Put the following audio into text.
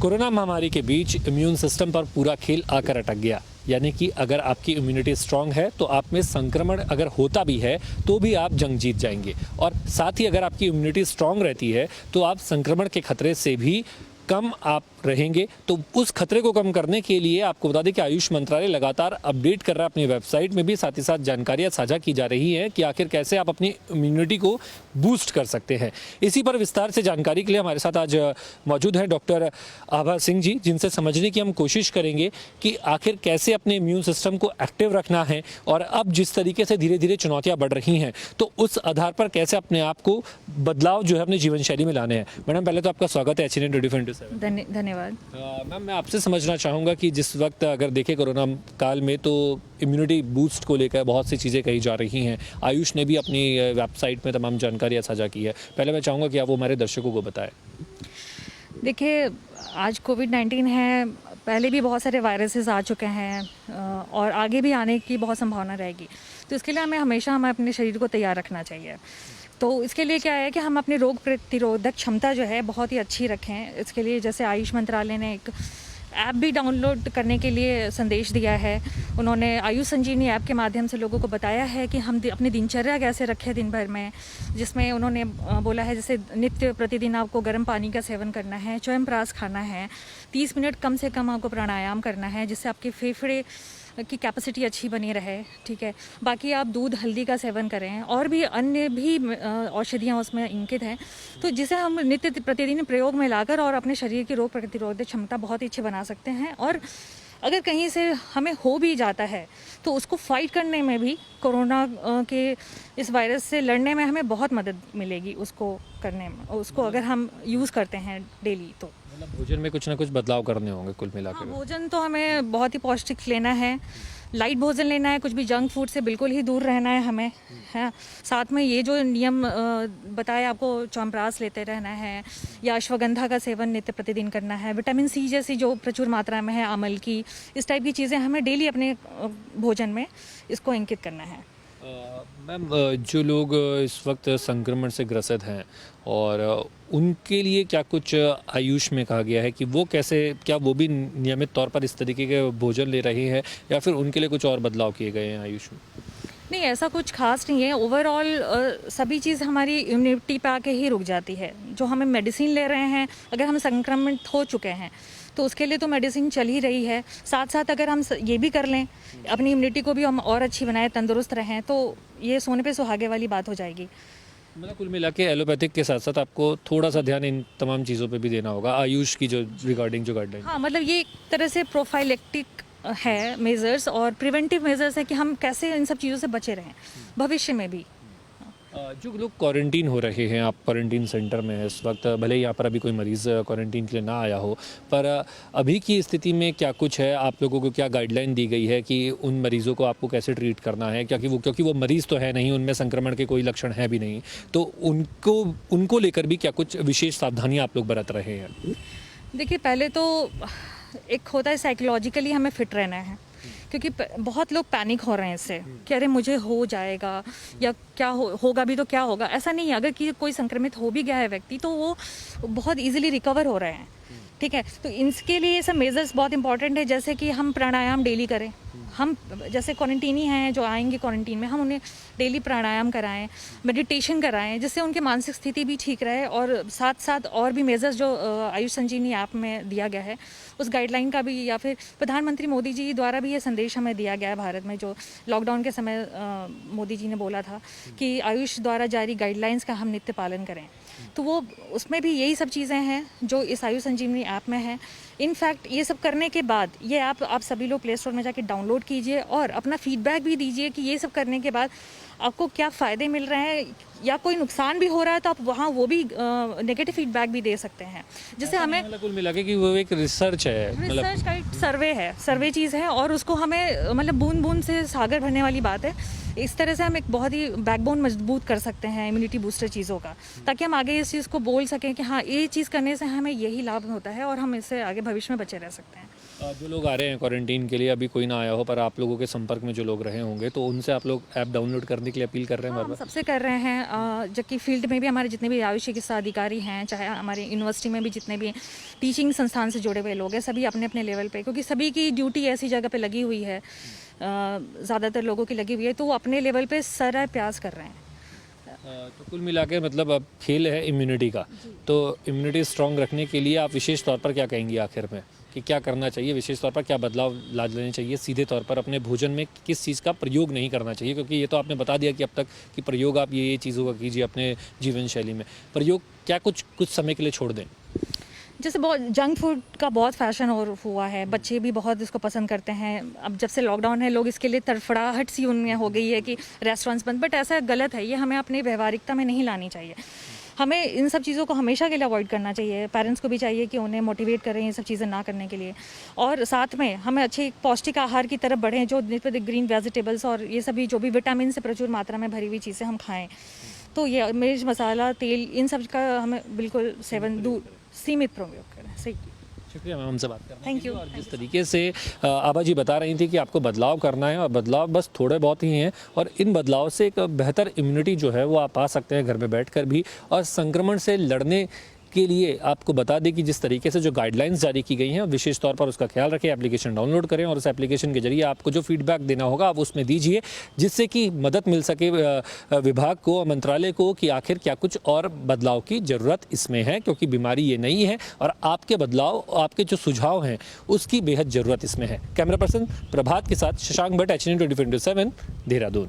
Corona महामारी के बीच immune system पर पूरा खेल आकर अटक गया। यानी कि अगर आपकी इम्यूनिटी स्ट्रांग है तो आप में संक्रमण अगर होता भी है तो भी आप जंग जीत जाएंगे, और साथ ही अगर आपकी इम्यूनिटी स्ट्रांग रहती है तो आप संक्रमण के खतरे से भी कम आप रहेंगे। तो उस खतरे को कम करने के लिए आपको बता दें कि आयुष मंत्रालय लगातार अपडेट कर रहा है अपनी वेबसाइट में भी, साथ ही साथ जानकारियां साझा की जा रही हैं कि आखिर कैसे आप अपनी इम्यूनिटी को बूस्ट कर सकते हैं। इसी पर विस्तार से जानकारी के लिए हमारे साथ आज मौजूद हैं डॉक्टर आभा सिंह जी, जिनसे समझने की हम कोशिश करेंगे कि आखिर कैसे अपने इम्यून सिस्टम को एक्टिव रखना है, और अब जिस तरीके से धीरे धीरे चुनौतियाँ बढ़ रही हैं तो उस आधार पर कैसे अपने आप को बदलाव जो है अपनी जीवन शैली में लाने हैं। मैडम, पहले तो आपका स्वागत है HNN 24/7। धन्यवाद। मैम, मैं आपसे समझना चाहूँगा कि जिस वक्त अगर देखें कोरोना काल में तो इम्यूनिटी बूस्ट को लेकर बहुत सी चीज़ें कही जा रही हैं। आयुष ने भी अपनी वेबसाइट में तमाम जानकारियाँ साझा की है। पहले मैं चाहूँगा कि आप वो हमारे दर्शकों को बताएं। देखिए, आज कोविड-19 है, पहले भी बहुत सारे वायरसेस आ चुके हैं और आगे भी आने की बहुत संभावना रहेगी। तो इसके लिए हमें अपने शरीर को तैयार रखना चाहिए। तो इसके लिए क्या है कि हम अपनी रोग प्रतिरोधक क्षमता जो है बहुत ही अच्छी रखें। इसके लिए जैसे आयुष मंत्रालय ने एक ऐप भी डाउनलोड करने के लिए संदेश दिया है। उन्होंने आयुष संजीवनी ऐप के माध्यम से लोगों को बताया है कि हम अपनी दिनचर्या कैसे रखें दिन भर में, जिसमें उन्होंने बोला है जैसे नित्य प्रतिदिन आपको गर्म पानी का सेवन करना है, च्यवनप्राश खाना है, 30 मिनट कम से कम आपको प्राणायाम करना है जिससे आपके फेफड़े की कैपेसिटी अच्छी बनी रहे। ठीक है, बाकी आप दूध हल्दी का सेवन करें, और भी अन्य भी औषधियाँ उसमें अंकित हैं, तो जिसे हम नित्य प्रतिदिन प्रयोग में लाकर और अपने शरीर की रोग प्रतिरोधक क्षमता बहुत ही अच्छी बना सकते हैं। और अगर कहीं से हमें हो भी जाता है तो उसको फाइट करने में भी, कोरोना के इस वायरस से लड़ने में हमें बहुत मदद मिलेगी उसको करने में, उसको अगर हम यूज़ करते हैं डेली। तो मतलब भोजन में कुछ ना कुछ बदलाव करने होंगे कुल मिलाकर। हाँ, भोजन तो हमें बहुत ही पौष्टिक लेना है, लाइट भोजन लेना है, कुछ भी जंक फूड से बिल्कुल ही दूर रहना है हमें, है। साथ में ये जो नियम बताए आपको, च्यवनप्राश लेते रहना है या अश्वगंधा का सेवन नित्य प्रतिदिन करना है, विटामिन सी जैसी जो प्रचुर मात्रा में है, अमल की, इस टाइप की चीज़ें हमें डेली अपने भोजन में इसको अंकित करना है। मैम, जो लोग इस वक्त संक्रमण से ग्रसित हैं और उनके लिए क्या कुछ आयुष में कहा गया है कि वो कैसे, क्या वो भी नियमित तौर पर इस तरीके के भोजन ले रहे हैं या फिर उनके लिए कुछ और बदलाव किए गए हैं आयुष में? नहीं, ऐसा कुछ खास नहीं है। ओवरऑल सभी चीज़ हमारी इम्यूनिटी पे आके ही रुक जाती है। जो हमें मेडिसिन ले रहे हैं, अगर हम संक्रमित हो चुके हैं तो उसके लिए तो मेडिसिन चल ही रही है। साथ साथ अगर हम ये भी कर लें, अपनी इम्यूनिटी को भी हम और अच्छी बनाएं, तंदुरुस्त रहें, तो ये सोने पे सुहागे वाली बात हो जाएगी। मतलब कुल मिला के एलोपैथिक के साथ साथ आपको थोड़ा सा ध्यान इन तमाम चीज़ों पे भी देना होगा आयुष की जो रिगार्डिंग जो गाइडलाइन। हाँ, मतलब ये एक तरह से प्रोफाइलेक्टिक है मेजर्स और प्रिवेंटिव मेजर्स है कि हम कैसे इन सब चीज़ों से बचे रहें भविष्य में भी। जो लोग क्वारंटीन हो रहे हैं, आप क्वारंटीन सेंटर में हैं इस वक्त, भले ही यहाँ पर अभी कोई मरीज़ क्वारंटीन के लिए ना आया हो, पर अभी की स्थिति में क्या कुछ है, आप लोगों को क्या गाइडलाइन दी गई है कि उन मरीज़ों को आपको कैसे ट्रीट करना है? क्योंकि वो मरीज़ तो है नहीं, उनमें संक्रमण के कोई लक्षण है भी नहीं, तो उनको लेकर भी क्या कुछ विशेष सावधानियाँ आप लोग बरत रहे हैं? देखिए, पहले तो एक होता है साइकोलॉजिकली हमें फिट रहना है, क्योंकि बहुत लोग पैनिक हो रहे हैं इससे कि अरे मुझे हो जाएगा या क्या होगा भी तो क्या होगा। ऐसा नहीं है, अगर कि कोई संक्रमित हो भी गया है व्यक्ति तो वो बहुत इजीली रिकवर हो रहे हैं। ठीक है, तो इसके लिए ये सब मेजर्स बहुत इंपॉर्टेंट है, जैसे कि हम प्राणायाम डेली करें। हम जैसे क्वारंटीनी हैं जो आएंगे क्वारंटीन में, हम उन्हें डेली प्राणायाम कराएं, मेडिटेशन कराएं, जिससे उनकी मानसिक स्थिति भी ठीक रहे। और साथ साथ और भी मेजर्स जो आयुष संजीवनी ऐप में दिया गया है, उस गाइडलाइन का भी, या फिर प्रधानमंत्री मोदी जी द्वारा भी ये संदेश हमें दिया गया है भारत में, जो लॉकडाउन के समय मोदी जी ने बोला था कि आयुष द्वारा जारी गाइडलाइंस का हम नित्य पालन करें। तो वो उसमें भी यही सब चीज़ें हैं जो इस आयुष संजीवनी ऐप में है। इनफैक्ट ये सब करने के बाद ये ऐप आप सभी लोग प्ले स्टोर में जाके डाउनलोड कीजिए और अपना फीडबैक भी दीजिए कि ये सब करने के बाद आपको क्या फ़ायदे मिल रहे हैं या कोई नुकसान भी हो रहा है, तो आप वहाँ वो भी नेगेटिव फीडबैक भी दे सकते हैं, जिससे हमें कुल मिला के कि वो एक रिसर्च है, रिसर्च का एक सर्वे चीज़ है, और उसको हमें मतलब बूंद बूंद से सागर भरने वाली बात है। इस तरह से हम एक बहुत ही बैकबोन मजबूत कर सकते हैं इम्यूनिटी बूस्टर चीज़ों का, ताकि हम आगे इस चीज़ को बोल सकें कि हाँ, ये चीज़ करने से हमें यही लाभ होता है और हम इससे आगे भविष्य में बचे रह सकते हैं। जो लोग आ रहे हैं क्वारंटीन के लिए, अभी कोई ना आया हो पर आप लोगों के संपर्क में जो लोग रहे होंगे, तो उनसे आप लोग ऐप डाउनलोड करने के लिए अपील कर रहे हैं हाँ, बार हम बार? सबसे कर रहे हैं, जबकि फील्ड में भी हमारे जितने भी आयुष चिकित्सा अधिकारी हैं, चाहे हमारे यूनिवर्सिटी में भी जितने भी टीचिंग संस्थान से जुड़े हुए लोग हैं, सभी अपने अपने लेवल पे, क्योंकि सभी की ड्यूटी ऐसी जगह पे लगी हुई है, ज़्यादातर लोगों की लगी हुई है, तो वो अपने लेवल पे सर प्रयास कर रहे हैं। तो कुल मिला के मतलब अब खेल है इम्यूनिटी का, तो इम्यूनिटी स्ट्रांग रखने के लिए आप विशेष तौर पर क्या कहेंगी आखिर में कि क्या करना चाहिए, विशेष तौर पर क्या बदलाव ला लेने चाहिए, सीधे तौर पर अपने भोजन में किस चीज़ का प्रयोग नहीं करना चाहिए? क्योंकि ये तो आपने बता दिया कि अब तक कि प्रयोग आप ये चीज़ों का कीजिए अपने जीवन शैली में, प्रयोग क्या कुछ समय के लिए छोड़ दें? जैसे बहुत जंक फूड का बहुत फैशन और हुआ है, बच्चे भी बहुत इसको पसंद करते हैं। अब जब से लॉकडाउन है, लोग इसके लिए तड़फड़ाहट सी उनमें हो गई है कि रेस्टोरेंट्स बंद, बट ऐसा गलत है, ये हमें अपनी व्यवहारिकता में नहीं लानी चाहिए। हमें इन सब चीज़ों को हमेशा के लिए अवॉइड करना चाहिए। पेरेंट्स को भी चाहिए कि उन्हें मोटिवेट करें ये सब चीज़ें ना करने के लिए, और साथ में हमें अच्छे पौष्टिक आहार की तरफ बढ़ें, जो ग्रीन वेजिटेबल्स और ये सभी जो भी विटामिन से प्रचुर मात्रा में भरी हुई चीज़ें हम खाएं। तो ये मिर्च, मसाला, तेल, इन सब का हमें बिल्कुल सेवन दूर सीमित प्रयोग करें। सही। शुक्रिया मैम हमसे बात करने Thank के लिए। you. और जिस तरीके से आभा जी बता रही थी कि आपको बदलाव करना है और बदलाव बस थोड़े बहुत ही हैं, और इन बदलाव से एक बेहतर इम्यूनिटी जो है वो आप पा सकते हैं घर में बैठकर भी, और संक्रमण से लड़ने के लिए आपको बता दें कि जिस तरीके से जो गाइडलाइंस जारी की गई हैं, विशेष तौर पर उसका ख्याल रखें, एप्लीकेशन डाउनलोड करें और उस एप्लीकेशन के जरिए आपको जो फीडबैक देना होगा आप उसमें दीजिए, जिससे कि मदद मिल सके विभाग को, मंत्रालय को, कि आखिर क्या कुछ और बदलाव की ज़रूरत इसमें है, क्योंकि बीमारी ये नहीं है और आपके बदलाव, आपके जो सुझाव हैं उसकी बेहद ज़रूरत इसमें है। कैमरा पर्सन प्रभात के साथ शशांक भट्ट, HN24/7, देहरादून।